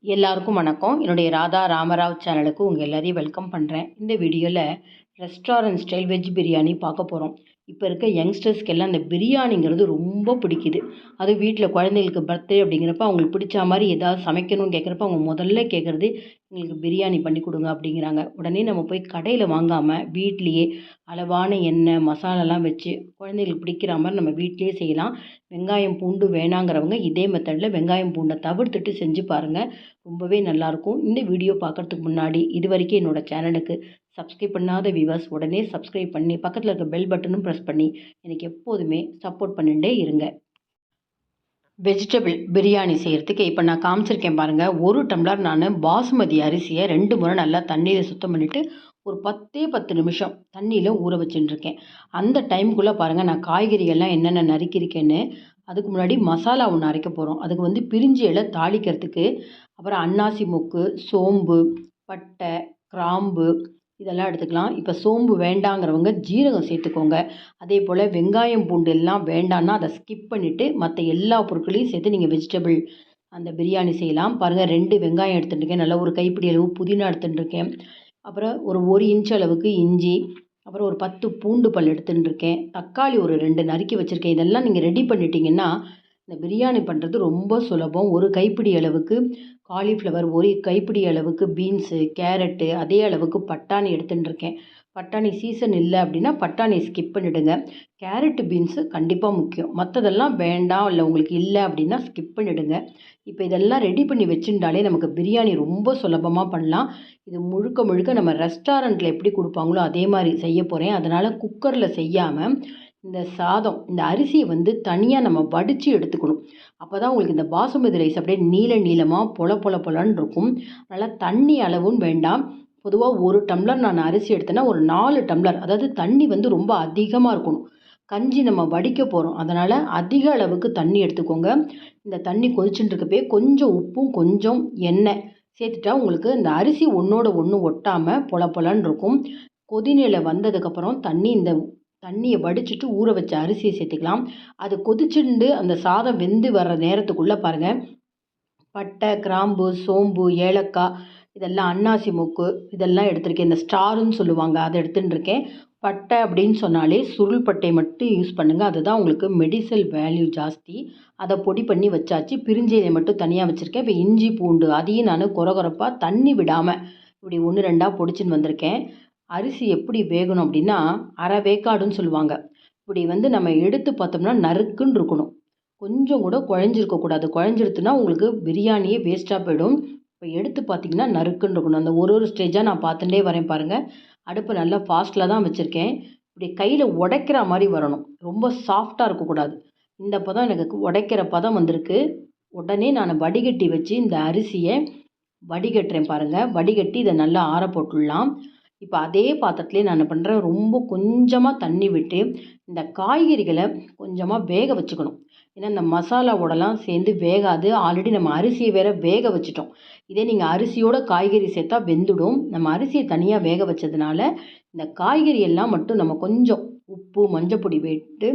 எல்லாருக்கும் வணக்கம். என்னுடைய ராதா ராமராவ் சேனலுக்கு உங்கள் எல்லாரையும் வெல்கம் பண்ணுறேன். இந்த வீடியோவில் ரெஸ்டாரண்ட் ஸ்டைல் வெஜ் பிரியாணி பார்க்க போகிறோம். இப்போ இருக்க யங்ஸ்டர்ஸ்க்கெல்லாம் அந்த பிரியாணிங்கிறது ரொம்ப பிடிக்குது. அதுவும் வீட்டில் குழந்தைங்களுக்கு பர்த்டே அப்படிங்கிறப்ப அவங்களுக்கு பிடிச்ச மாதிரி ஏதாவது சமைக்கணும்னு கேட்குறப்ப அவங்க முதல்ல கேட்குறது எங்களுக்கு பிரியாணி பண்ணி கொடுங்க அப்படிங்கிறாங்க. உடனே நம்ம போய் கடையில் வாங்காமல் வீட்லேயே அளவான எண்ணெய் மசாலாலாம் வச்சு குழந்தைங்களுக்கு பிடிக்கிற மாதிரி நம்ம வீட்டிலேயே செய்யலாம். வெங்காயம் பூண்டு வேணாங்கிறவங்க இதே மெத்தடில் வெங்காயம் பூண்டை தவிர்த்துட்டு செஞ்சு பாருங்கள். ரொம்பவே நல்லாயிருக்கும். இந்த வீடியோ பார்க்குறதுக்கு முன்னாடி இது வரைக்கும் என்னோடய சேனலுக்கு சப்ஸ்கிரைப் பண்ணாத வியூவர்ஸ் உடனே சப்ஸ்கிரைப் பண்ணி பக்கத்தில் இருக்க பெல் பட்டனும் ப்ரெஸ் பண்ணி எனக்கு எப்போதுமே சப்போர்ட் பண்ணிகிட்டே இருங்க. வெஜிடபிள் பிரியாணி செய்கிறதுக்கு இப்போ நான் காமிச்சிருக்கேன் பாருங்கள். 1 டம்ளர் நான் பாசுமதி அரிசியை 2 முறை நல்லா தண்ணியில் சுத்தம் பண்ணிவிட்டு ஒரு 10 நிமிஷம் தண்ணியில் ஊற வச்சுட்டுருக்கேன். அந்த டைமுக்குள்ளே பாருங்கள் நான் காய்கறிகள்லாம் என்னென்ன நறுக்கியிருக்கேன்னு. அதுக்கு முன்னாடி மசாலா ஒன்று அரைக்க போகிறோம். அதுக்கு பிரிஞ்சி இலை தாளிக்கிறதுக்கு, அப்புறம் அன்னாசி மொக்கு, சோம்பு, பட்டை, கிராம்பு இதெல்லாம் எடுத்துக்கலாம். இப்போ சோம்பு வேண்டாங்கிறவங்க ஜீரகம் சேர்த்துக்கோங்க. அதே போல் வெங்காயம் பூண்டு எல்லாம் வேண்டான்னா அதை ஸ்கிப் பண்ணிவிட்டு மற்ற எல்லா பொருட்களையும் சேர்த்து நீங்கள் வெஜிடபிள் அந்த பிரியாணி செய்யலாம். பாருங்கள் 2 வெங்காயம் எடுத்துட்டுருக்கேன். நல்லா ஒரு கைப்பிடி அளவு புதினா எடுத்துட்டுருக்கேன். அப்புறம் ஒரு 1 இன்ச் அளவுக்கு இஞ்சி, அப்புறம் ஒரு 10 பூண்டு பல் எடுத்துட்டுருக்கேன். தக்காளி ஒரு 2 நறுக்கி வச்சுருக்கேன். இதெல்லாம் நீங்கள் ரெடி பண்ணிட்டீங்கன்னா இந்த பிரியாணி பண்ணுறது ரொம்ப சுலபம். ஒரு கைப்பிடி அளவுக்கு காலிஃப்ளவர், ஒரு கைப்பிடி அளவுக்கு பீன்ஸு, கேரட்டு, அதே அளவுக்கு பட்டாணி எடுத்துட்டுருக்கேன். பட்டாணி சீசன் இல்லை அப்படின்னா பட்டாணியை ஸ்கிப் பண்ணிவிடுங்க. கேரட்டு, பீன்ஸு கண்டிப்பாக முக்கியம். மற்றதெல்லாம் வேண்டாம் இல்லை உங்களுக்கு இல்லை அப்படின்னா ஸ்கிப் பண்ணிவிடுங்க. இப்போ இதெல்லாம் ரெடி பண்ணி வச்சுட்டாலே நமக்கு பிரியாணி ரொம்ப சுலபமாக பண்ணலாம். இது முழுக்க முழுக்க நம்ம ரெஸ்டாரண்ட்டில் எப்படி கொடுப்பாங்களோ அதே மாதிரி செய்ய போகிறேன். அதனால் குக்கரில் செய்யாமல் இந்த சாதம் இந்த அரிசியை தனியாக நம்ம வடித்து எடுத்துக்கணும். அப்போ தான் உங்களுக்கு இந்த பாசுமதி ரைஸ் அப்படியே நீல நீளமாக பொலன்னு இருக்கும். அதனால் தண்ணி அளவும் வேண்டாம். பொதுவாக 1 டம்ளர் நான் அரிசி எடுத்தேன்னா ஒரு 4 டம்ளர், அதாவது தண்ணி ரொம்ப அதிகமாக இருக்கணும். கஞ்சி நம்ம வடிக்க போகிறோம். அதனால் அதிக அளவுக்கு தண்ணி எடுத்துக்கோங்க. இந்த தண்ணி கொதிச்சுட்டு இருக்கப்பே கொஞ்சம் உப்பும் கொஞ்சம் எண்ணெய் சேர்த்துட்டா உங்களுக்கு இந்த அரிசி ஒன்றோட ஒன்று ஒட்டாமல் பொலன்னு இருக்கும். கொதிநிலை வந்ததுக்கப்புறம் இந்த தண்ணியை வடிச்சிட்டு ஊற வச்ச அரிசியை சேர்த்துக்கலாம். அது கொதிச்சுண்டு அந்த சாதம் வெந்து வர்ற நேரத்துக்குள்ளே பாருங்கள், பட்டை, கிராம்பு, சோம்பு, ஏலக்காய் இதெல்லாம் அன்னாசி மொக்கு இதெல்லாம் எடுத்திருக்கேன். இந்த ஸ்டாருன்னு சொல்லுவாங்க, அதை எடுத்துட்டுருக்கேன். பட்டை அப்படின்னு சொன்னாலே சுருள் பட்டை மட்டும் யூஸ் பண்ணுங்கள். அதுதான் உங்களுக்கு மெடிசல் வேல்யூ ஜாஸ்தி. அதை பொடி பண்ணி வச்சாச்சு. பிரிஞ்சியை மட்டும் தனியாக வச்சுருக்கேன். இப்போ இஞ்சி பூண்டு அதையும் நான் கொரகொரப்பாக தண்ணி விடாமல் இப்படி 1 2ஆக பொடிச்சின்னு வந்திருக்கேன். அரிசி எப்படி வேகணும் அப்படின்னா அரை வேக்காடுன்னு சொல்லுவாங்க. இப்படி நம்ம எடுத்து பார்த்தோம்னா நறுக்குன்னு இருக்கணும். கொஞ்சம் கூட குழஞ்சிருக்கக்கூடாது. குழஞ்சிருத்துனா உங்களுக்கு பிரியாணியே வேஸ்ட்டாக போயிடும். இப்போ எடுத்து பார்த்தீங்கன்னா நறுக்குன்னு இருக்கணும். அந்த ஒரு ஸ்டேஜாக நான் பார்த்துட்டே வரேன் பாருங்கள். அடுப்பு நல்லா ஃபாஸ்ட்டில் தான் வச்சுருக்கேன். இப்படி கையில் உடைக்கிற மாதிரி வரணும். ரொம்ப சாஃப்டாக இருக்கக்கூடாது. இந்த பதம் எனக்கு உடைக்கிற பதம் வந்திருக்கு. உடனே நான் வடிகட்டி வச்சு இந்த அரிசியை வடிகட்டுறேன் பாருங்கள். வடிகட்டி இதை நல்லா ஆற போட்டுடலாம். இப்போ அதே பாத்திரத்துலேயே நான் என்ன பண்ணுறேன், ரொம்ப கொஞ்சமாக தண்ணி விட்டு இந்த காய்கறிகளை கொஞ்சமாக வேக வச்சுக்கணும். ஏன்னா இந்த மசாலாவோடலாம் சேர்ந்து வேகாது. ஆல்ரெடி நம்ம அரிசியை வேற வேக வச்சுட்டோம். இதே நீங்கள் அரிசியோட காய்கறி சேர்த்தா வெந்துடும். நம்ம அரிசியை தனியாக வேக வச்சதுனால இந்த காய்கறி எல்லாம் மட்டும் நம்ம கொஞ்சம் உப்பு மஞ்சப்பொடி விட்டு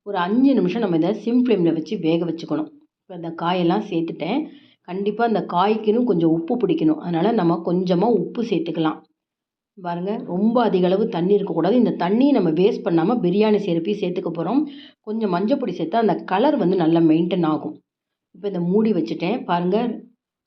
ஒரு 5 நிமிஷம் நம்ம இதை சிம் ஃப்ளேமில் வச்சு வேக வச்சுக்கணும். இப்போ இந்த காயெல்லாம் சேர்த்துட்டேன். கண்டிப்பாக இந்த காய்க்குன்னு கொஞ்சம் உப்பு பிடிக்கணும். அதனால் நம்ம கொஞ்சமாக உப்பு சேர்த்துக்கலாம். பாருங்கள், ரொம்ப அதிக அளவு தண்ணி இருக்கக்கூடாது. இந்த தண்ணியை நம்ம வேஸ்ட் பண்ணாமல் பிரியாணி செய்கிறப்பையும் சேர்த்துக்க போகிறோம். கொஞ்சம் மஞ்சப்பொடி சேர்த்தா அந்த கலர் நல்லா மெயின்டைன் ஆகும். இப்போ இந்த மூடி வச்சுட்டேன். பாருங்கள்,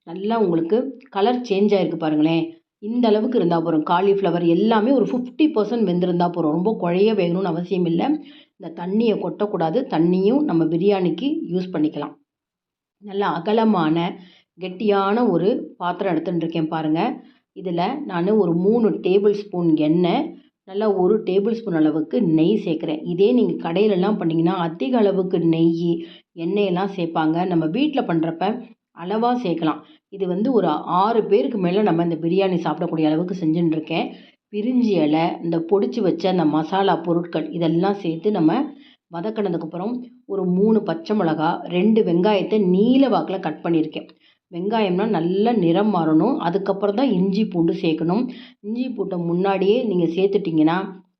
நல்லா உங்களுக்கு கலர் சேஞ்ச் ஆகிருக்கு பாருங்களேன். இந்த அளவுக்கு இருந்தால் போகிறோம். காலிஃப்ளவர் எல்லாமே ஒரு 50% வெந்திருந்தால் போகிறோம். ரொம்ப குழைய வேகணும்னு அவசியம் இல்லை. இந்த தண்ணியை கொட்டக்கூடாது. தண்ணியும் நம்ம பிரியாணிக்கு யூஸ் பண்ணிக்கலாம். நல்லா அகலமான கெட்டியான ஒரு பாத்திரம் எடுத்துட்டுருக்கேன் பாருங்கள். இதில் நான் ஒரு 3 டேபிள் ஸ்பூன் எண்ணெய், நல்லா 1 டேபிள் ஸ்பூன் அளவுக்கு நெய் சேர்க்குறேன். இதே நீங்கள் கடையிலலாம் பண்ணிங்கன்னா அதிக அளவுக்கு நெய் எண்ணெயெல்லாம் சேர்ப்பாங்க. நம்ம வீட்டில் பண்ணுறப்ப அளவாக சேர்க்கலாம். இது ஒரு 6 பேருக்கு மேலே நம்ம இந்த பிரியாணி சாப்பிடக்கூடிய அளவுக்கு செஞ்சுட்டுருக்கேன். பிரிஞ்சி இலை, இந்த பொடிச்சு வச்ச அந்த மசாலா பொருட்கள் இதெல்லாம் சேர்த்து நம்ம வதக்கினதுக்கப்புறம் ஒரு 3 பச்சை மிளகா, 2 வெங்காயத்தை நீல வாக்கில் கட் பண்ணியிருக்கேன். வெங்காயம்னா நல்லா நிறம் மாறணும். அதுக்கப்புறம் தான் இஞ்சி பூண்டு சேர்க்கணும். இஞ்சி பூண்டை முன்னாடியே நீங்கள் சேர்த்துட்டிங்கன்னா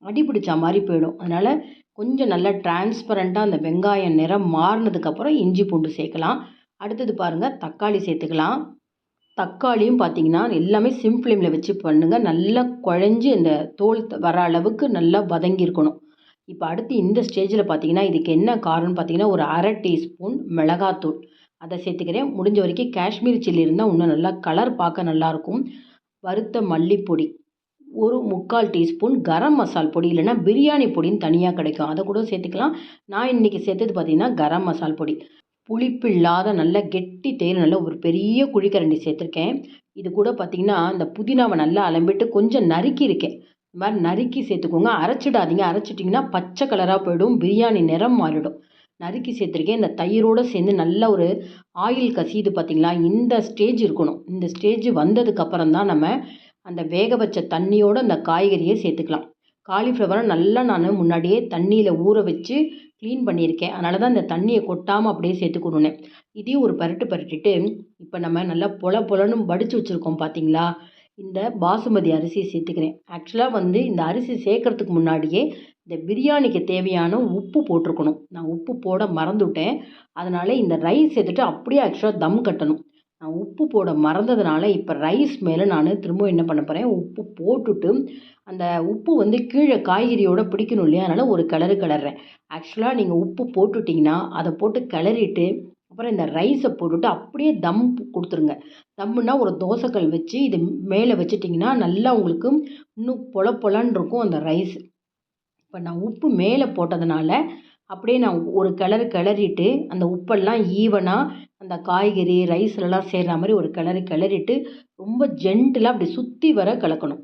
அடி பிடிச்ச மாதிரி போயிடும். அதனால் கொஞ்சம் நல்லா டிரான்ஸ்பரண்ட்டாக அந்த வெங்காயம் நிறம் மாறினதுக்கப்புறம் இஞ்சி பூண்டு சேர்க்கலாம். அடுத்தது பாருங்கள், தக்காளி சேர்த்துக்கலாம். தக்காளியும் பார்த்தீங்கன்னா, எல்லாமே சிம் ஃப்ளேமில வச்சு பண்ணுங்க. நல்லா குழஞ்சு அந்த தோல் வர அளவுக்கு நல்லா வதங்கியிருக்கணும். இப்ப அடுத்து இந்த ஸ்டேஜில பார்த்தீங்கன்னா, இதுக்கு என்ன காரம்னு பார்த்தீங்கன்னா, ஒரு 1/2 டீஸ்பூன் மிளகாத்தூள். அத சேர்த்துக்கிறேன். முடிஞ்ச வரைக்கும் காஷ்மீரி சில்லி இருந்தா இன்னும் நல்லா கலர் பார்க்க நல்லாயிருக்கும். வறுத்த மல்லிப்பொடி, ஒரு 3/4 டீஸ்பூன் கரம் மசால் பொடி, இல்லைன்னா பிரியாணி பொடின்னு தனியா கிடைக்கும். அத கூட சேர்த்துக்கலாம். நான் இன்னைக்கு சேர்த்தது பார்த்தீங்கன்னா, கரம் மசால் பொடி. புளிப்பு இல்லாத நல்ல கெட்டி தயிர் நல்ல ஒரு பெரிய குழிக்கரண்டி சேர்த்துருக்கேன். இது கூட பார்த்தீங்கன்னா, இந்த புதினாவ நல்லா அலம்பிட்டு கொஞ்சம் நறுக்கியிருக்கேன். இந்த மாரி நறுக்கி சேர்த்துக்கோங்க. அரைச்சிடாதீங்க. அரைச்சிட்டிங்கன்னா பச்சை கலரா போயிடும். பிரியாணி நிறம் மாறிடும். நறுக்கி சேர்த்துருக்கேன். இந்த தயிரோட சேர்ந்து நல்ல ஒரு ஆயில் கசியுது பார்த்தீங்களா? இந்த ஸ்டேஜ் இருக்கணும். இந்த ஸ்டேஜ் வந்ததுக்கப்புறம் தான் நம்ம அந்த வேக வச்ச தண்ணியோட அந்த காய்கறிய சேர்த்துக்கலாம். காலிஃப்ளவர நல்லா நானு முன்னாடியே தண்ணீல ஊற வச்சு க்ளீன் பண்ணியிருக்கேன். அதனால தான் இந்த தண்ணிய கொட்டாம அப்படியே சேர்த்துக்கணுன்னேன். இதையும் ஒரு பெரட்டு பெரட்டிட்டு, இப்ப நம்ம நல்லா பொல பொலன்னு வடிச்சு வச்சிருக்கோம் பார்த்தீங்களா? இந்த பாசுமதி அரிசிய சேர்த்துக்கிறேன். ஆக்சுவலா வந்து இந்த அரிசி சேர்க்கறதுக்கு முன்னாடியே இந்த பிரியாணிக்கு தேவையான உப்பு போட்டிருக்கணும். நான் உப்பு போட மறந்துட்டேன். அதனால இந்த ரைஸ் சேர்த்துட்டு அப்படியே ஆக்சுவலா தம் கட்டணும். நான் உப்பு போட மறந்ததுனால, இப்ப ரைஸ் மேல நானு திரும்பவும் என்ன பண்ண போறேன், உப்பு போட்டுட்டு, அந்த உப்பு வந்து கீழ காய்கறியோட பிடிக்கணும் இல்லையா? அதனால ஒரு கிளறு கிளறுறேன். ஆக்சுவலா நீங்க உப்பு போட்டுட்டீங்கன்னா, அத போட்டு கிளறிட்டு, அப்புறம் இந்த ரைஸ போட்டுட்டு அப்படியே தம் குடுத்துருங்க. தம்முன்னா ஒரு தோசை கல் வச்சு இது மேல வச்சுட்டீங்கன்னா, நல்லா உங்களுக்கு இன்னும் பொல பொலன்னு இருக்கும் அந்த ரைஸ். இப்ப நான் உப்பு மேல போட்டதுனால, அப்படியே நான் ஒரு கிளறு கிளறிட்டு, அந்த உப்பெல்லாம் ஈவனா அந்த காய்கறி, ரைஸ்லலாம் சேர்ற மாரி ஒரு கிளறு கிளறிட்டு, ரொம்ப ஜென்டிலா அப்படி சுத்தி வர கலக்கணும்.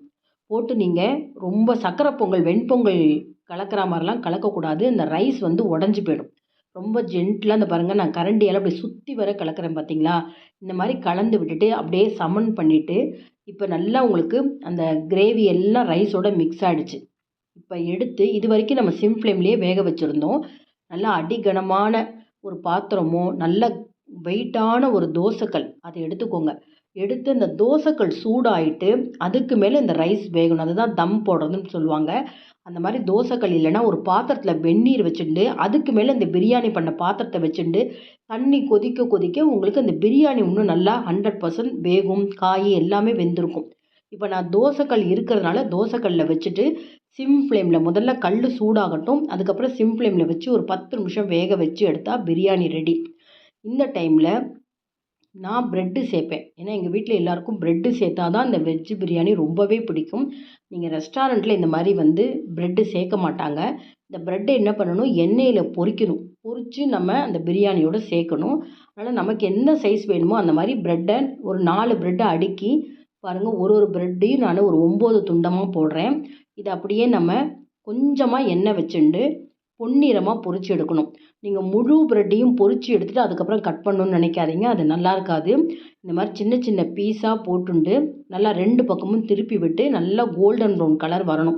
போட்டு நீங்க ரொம்ப சர்க்கரை பொங்கல், வெண்பொங்கல் கலக்கிற மாரிலாம் கலக்கக்கூடாது. அந்த ரைஸ் வந்து உடைஞ்சு போயிடும். ரொம்ப ஜென்டிலா இந்த பாருங்க நான் கரண்டியால அப்படி சுத்தி வர கலக்குறேன் பார்த்தீங்களா? இந்த மாரி கலந்து விட்டுட்டு, அப்படியே சமன் பண்ணிட்டு, இப்ப நல்லா உங்களுக்கு அந்த கிரேவி எல்லாம் ரைஸோட மிக்ஸ் ஆயிடுச்சு. இப்ப எடுத்து இதுவரைக்கும் நம்ம சிம் ஃப்ளேம்லயே வேக வச்சிருந்தோம். நல்லா அடிகனமான ஒரு பாத்திரமோ, நல்ல வெயிட்டான ஒரு தோசைக்கல் அத எடுத்துக்கோங்க. எடுத்து அந்த தோசைக்கல் சூடாயிட்டு, அதுக்கு மேல இந்த ரைஸ் வேகணும். அதுதான் தம் போடுறதுன்னு சொல்லுவாங்க. அந்த மாரி தோசைக்கல் இல்லன்னா, ஒரு பாத்திரத்தில வெந்நீர் வச்சுண்டு, அதுக்கு மேல இந்த பிரியாணி பண்ண பாத்திரத்த வச்சுண்டு, தண்ணி கொதிக்க கொதிக்க உங்களுக்கு அந்த பிரியாணி இன்னும் நல்லா 100% வேகும். காய் எல்லாமே வெந்திருக்கும். இப்ப நான் தோசைக்கல் இருக்கிறதுனால தோசைக்கல்ல வச்சுட்டு, சிம் ஃப்ளேம்ல முதல்ல கல்லு சூடாகட்டும். அதுக்கப்புறம் சிம் ஃப்ளேம்ல வச்சு ஒரு 10 நிமிஷம் வேக வச்சு எடுத்தா பிரியாணி ரெடி. இந்த டைம்ல நான் பிரெட்டு சேர்ப்பேன். ஏன்னா, எங்க வீட்ல எல்லாருக்கும் பிரெட்டு சேர்த்தா தான் இந்த வெஜ் பிரியாணி ரொம்பவே பிடிக்கும். நீங்க ரெஸ்டாரண்ட்ல இந்த மாரி வந்து பிரெட்டு சேர்க்க மாட்டாங்க. இந்த பிரெட்ட என்ன பண்ணணும், எண்ணெயில பொரிக்கணும். பொரிச்சு நம்ம அந்த பிரியாணியோட சேர்க்கணும். அதனால நமக்கு என்ன சைஸ் வேணுமோ அந்த மாரி பிரெட்ட ஒரு 4 பிரெட்ட அடுக்கி பாருங்க, ஒரு ஒரு பிரெட்டையும் நானு ஒரு 9 துண்டமா போடுறேன். இத அப்படியே நம்ம கொஞ்சமா எண்ணெய் வச்சுண்டு பொன்னிறமா பொரிச்சு எடுக்கணும். நீங்க முழு பிரெட்டையும் பொரிச்சு எடுத்துட்டு அதுக்கப்புறம் கட் பண்ணணும்னு நினைக்காதீங்க. அது நல்லா இருக்காது. இந்த மாரி சின்ன சின்ன பீஸா போட்டுண்டு, நல்லா 2 பக்கமும் திருப்பி விட்டு நல்லா கோல்டன் ப்ரவுன் கலர் வரணும்.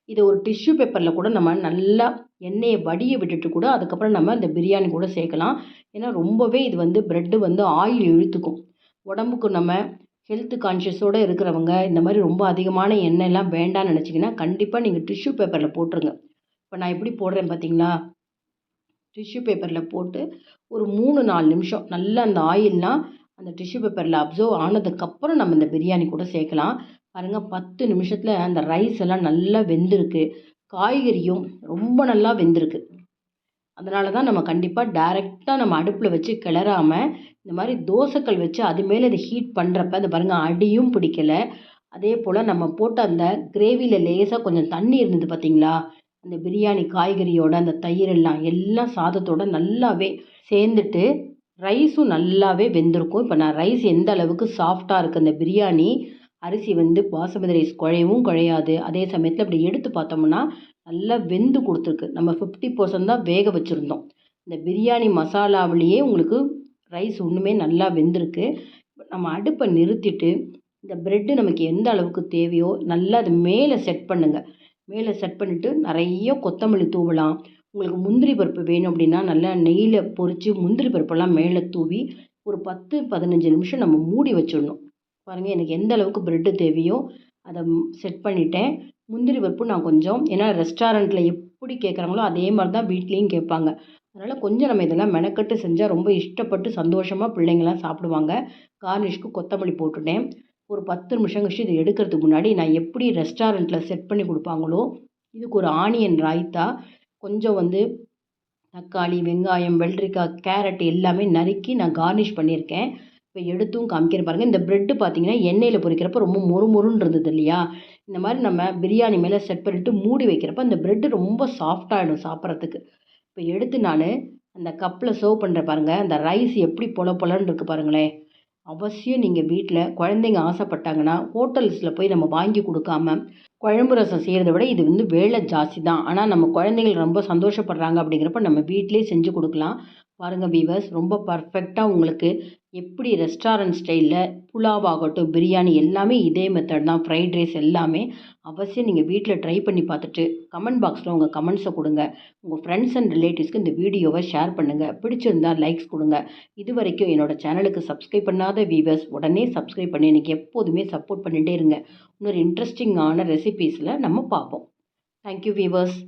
இத ஒரு டிஷ்யூ பேப்பர்ல கூட நம்ம நல்லா எண்ணெய வடிய விட்டுட்டு கூட அதுக்கப்புறம் நம்ம இந்த பிரியாணி கூட சேர்க்கலாம். ஏன்னா ரொம்பவே இது வந்து பிரெட் வந்து ஆயில் இழுத்துக்கும். உடம்புக்கு நம்ம ஹெல்த் கான்ஷியஸோட இருக்கிறவங்க, இந்த மாரி ரொம்ப அதிகமான எண்ணெய்லாம் வேண்டான்னு நினச்சிங்கன்னா, கண்டிப்பா நீங்க டிஷ்யூ பேப்பர்ல போட்டுருங்க. இப்ப நான் எப்படி போடுறேன் பார்த்தீங்களா? டிஷ்யூ பேப்பர்ல போட்டு ஒரு 3, 4 நிமிஷம் நல்லா அந்த ஆயில்லாம் அந்த டிஷ்யூ பேப்பர்ல அப்சர்வ் ஆனதுக்கப்புறம் நம்ம இந்த பிரியாணி கூட சேர்க்கலாம். பாருங்க 10 நிமிஷத்துல அந்த ரைஸ் எல்லாம் நல்லா வெந்திருக்கு. காய்கறியும் ரொம்ப நல்லா வெந்திருக்கு. அதனால தான் நம்ம கண்டிப்பா டைரக்ட்டா நம்ம அடுப்புல வச்சு கிளறாம, இந்த மாரி தோசைக்கல் வச்சு அது மேல இத ஹீட் பண்றப்ப இந்த பாருங்க அடியும் பிடிக்கல. அதேபோல நம்ம போட்ட அந்த கிரேவில லேசா கொஞ்சம் தண்ணி இருந்தது பார்த்தீங்களா? அந்த பிரியாணி காய்கறியோட அந்த தயிர் எல்லாம் சாதத்தோட நல்லாவே சேர்ந்துட்டு, ரைஸும் நல்லாவே வெந்திருக்கும். இப்ப நான் ரைஸ் எந்த அளவுக்கு சாஃப்ட்டா இருக்கு அந்த பிரியாணி, அரிசி வந்து பாசுமதி ரைஸ் குழையவும் குழையாது. அதே சமயத்தில இப்படி எடுத்து பார்த்தோம்னா, நல்லா வெந்து குடுத்துருக்கு. நம்ம 50% தான் வேக வச்சிருந்தோம். இந்த பிரியாணி மசாலாவிலேயே உங்களுக்கு ரைஸ் இன்னுமே நல்லா வெந்திருக்கு. நம்ம அடுப்ப நிறுத்திட்டு, இந்த பிரெட் நமக்கு எந்த அளவுக்கு தேவையோ, நல்லா அது மேல செட் பண்ணுங்க. மேல செட் பண்ணிட்டு நெறைய கொத்தமல்லி தூவலாம். உங்களுக்கு முந்திரி பருப்பு வேணும் அப்படின்னா, நல்லா நெய்யில பொரிச்சு முந்திரி பருப்பெல்லாம் மேல தூவி, ஒரு 10, 15 நிமிஷம் நம்ம மூடி வச்சிடணும். பாருங்க எனக்கு எந்த அளவுக்கு பிரெட் தேவையோ, அத செட் பண்ணிட்டேன். முந்திரி பருப்பு நான் கொஞ்சம் ஏன்னா ரெஸ்டாரண்ட்ல எப்படி கேட்குறாங்களோ, அதே மாரி தான் வீட்லயும் கேட்பாங்க. அதனால் கொஞ்சம் நம்ம இதெல்லாம் மெனக்கட்டு செஞ்சால் ரொம்ப இஷ்டப்பட்டு சந்தோஷமாக பிள்ளைங்கள்லாம் சாப்பிடுவாங்க. கார்னிஷ்க்கு கொத்தமல்லி போட்டுட்டேன். ஒரு 10 நிமிஷம் கழிச்சு இதை எடுக்கிறதுக்கு முன்னாடி நான் எப்படி ரெஸ்டாரண்ட்டில் செட் பண்ணி கொடுப்பாங்களோ, இதுக்கு ஒரு ஆனியன் ராய்த்தா, கொஞ்சம் தக்காளி, வெங்காயம், வெள்ளரிக்காய், கேரட் எல்லாமே நறுக்கி நான் கார்னிஷ் பண்ணியிருக்கேன். இப்போ எடுத்தும் காமிக்கிறேன் பாருங்கள். இந்த பிரெட்டு பார்த்தீங்கன்னா, எண்ணெயில பொரிக்கிறப்ப ரொம்ப மொறுமொறுன்னு இருந்தது இல்லையா? இந்த மாதிரி நம்ம பிரியாணி மேலே செட் பண்ணிவிட்டு மூடி வைக்கிறப்ப அந்த பிரெட்டு ரொம்ப சாஃப்டாகிடும் சாப்பிட்றதுக்கு. இப்போ எடுத்து நான் அந்த கப்பில் சர்வ் பண்ணுறேன் பாருங்கள். அந்த ரைஸ் எப்படி பொல பொலன்னு இருக்குது பாருங்களேன். அவசியம் நீங்கள் வீட்டில் குழந்தைங்க ஆசைப்பட்டாங்கன்னா, ஹோட்டல்ஸில் போய் நம்ம வாங்கி கொடுக்காம, குழம்பு ரசம் செய்கிறத விட இது வேலை ஜாஸ்தி தான். ஆனால் நம்ம குழந்தைகள் ரொம்ப சந்தோஷப்படுறாங்க அப்படிங்கிறப்ப நம்ம வீட்டிலேயே செஞ்சு கொடுக்கலாம். பாருங்கள் வீவர்ஸ், ரொம்ப பர்ஃபெக்டாக உங்களுக்கு எப்படி ரெஸ்டாரண்ட் ஸ்டைலில் புலாவ் ஆகட்டும், பிரியாணி எல்லாமே இதே மெத்தட் தான். ஃப்ரைட் ரைஸ் எல்லாமே அவசியம் நீங்கள் வீட்டில் ட்ரை பண்ணி பார்த்துட்டு கமெண்ட் பாக்ஸில் உங்கள் கமெண்ட்ஸை கொடுங்க. உங்கள் ஃப்ரெண்ட்ஸ் அண்ட் ரிலேட்டிவ்ஸ்க்கு இந்த வீடியோவை ஷேர் பண்ணுங்கள். பிடிச்சிருந்தா லைக்ஸ் கொடுங்க. இது வரைக்கும் என்னோட சேனலுக்கு சப்ஸ்கிரைப் பண்ணாத வீவர்ஸ் உடனே சப்ஸ்கிரைப் பண்ணி எனக்கு எப்போதுமே சப்போர்ட் பண்ணிகிட்டே இருங்க. இன்னொரு இன்ட்ரெஸ்டிங்கான ரெசிபீஸில் நம்ம பார்ப்போம். Thank you viewers.